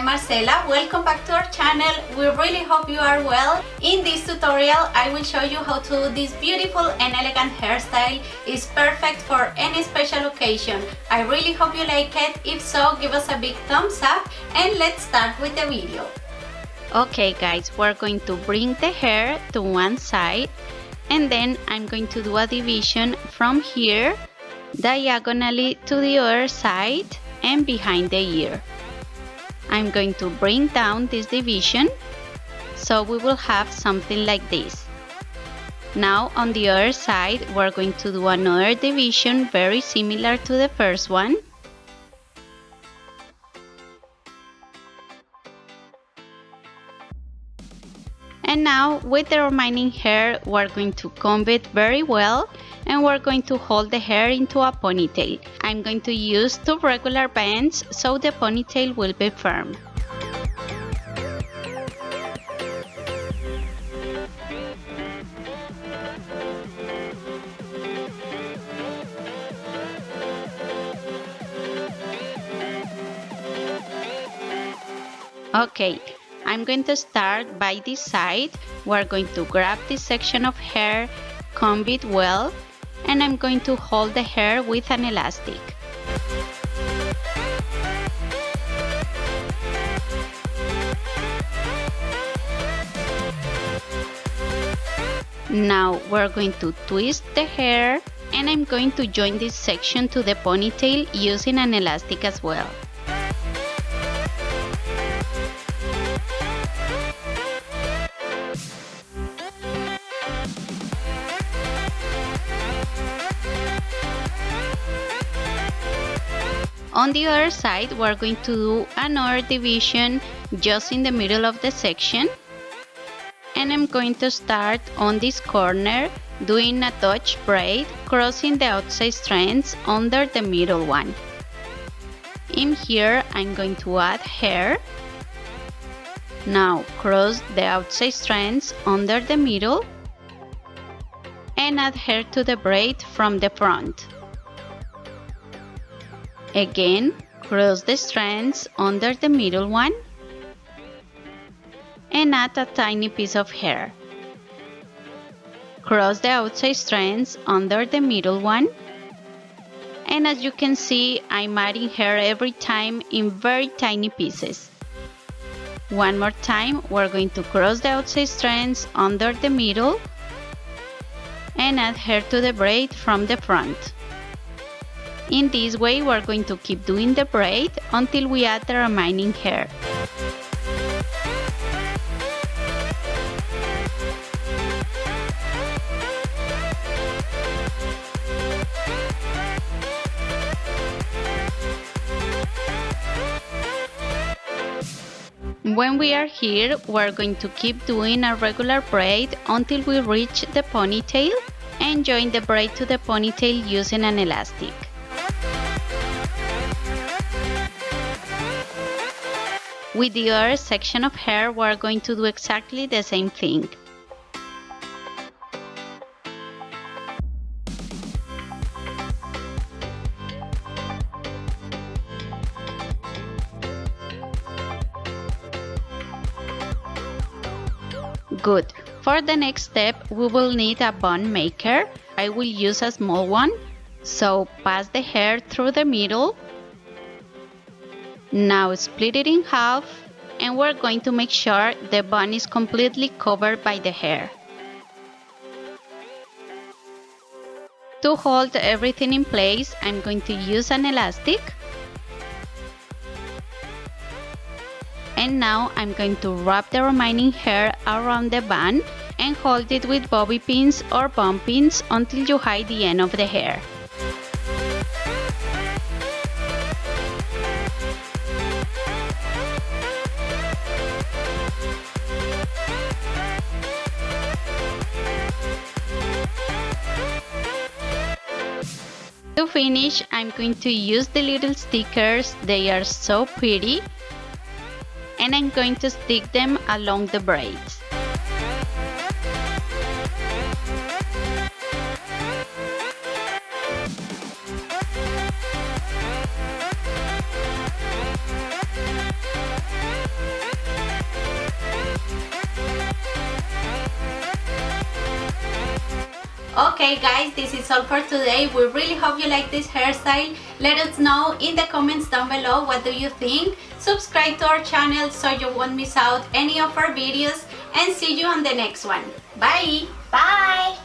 Marcela. Welcome back to our channel. We really hope you are well. In this tutorial, I will show you how to do this beautiful and elegant hairstyle. It's perfect for any special occasion. I really hope you like it. If so, give us a big thumbs up and let's start with the video. Okay guys, we're going to bring the hair to one side and then I'm going to do a division from here diagonally to the other side and behind the ear. I'm going to bring down this division so we will have something like this. Now on the other side we're going to do another division very similar to the first one. And now with the remaining hair we're going to comb it very well and we're going to hold the hair into a ponytail. I'm going to use 2 regular bands so the ponytail will be firm. Okay, I'm going to start by this side. We're going to grab this section of hair, comb it well, and I'm going to hold the hair with an elastic. Now we're going to twist the hair and I'm going to join this section to the ponytail using an elastic as well. On the other side, we're going to do another division just in the middle of the section. And I'm going to start on this corner doing a touch braid, crossing the outside strands under the middle one. In here, I'm going to add hair. Now cross the outside strands under the middle and add hair to the braid from the front. Again, cross the strands under the middle one and add a tiny piece of hair. Cross the outside strands under the middle one, and as you can see, I'm adding hair every time in very tiny pieces. One more time, we're going to cross the outside strands under the middle and add hair to the braid from the front. In this way, we're going to keep doing the braid until we add the remaining hair. When we are here, we're going to keep doing a regular braid until we reach the ponytail and join the braid to the ponytail using an elastic. With the other section of hair, we're going to do exactly the same thing. Good. For the next step, we will need a bun maker. I will use a small one. So pass the hair through the middle. Now split it in half and we're going to make sure the bun is completely covered by the hair. To hold everything in place, I'm going to use an elastic. And now I'm going to wrap the remaining hair around the bun and hold it with bobby pins or bun pins until you hide the end of the hair. To finish, I'm going to use the little stickers. They are so pretty. And I'm going to stick them along the braids. Okay guys, this is all for today. We really hope you like this hairstyle. Let us know in the comments down below what do you think. Subscribe to our channel so you won't miss out any of our videos, and see you on the next one. Bye! Bye!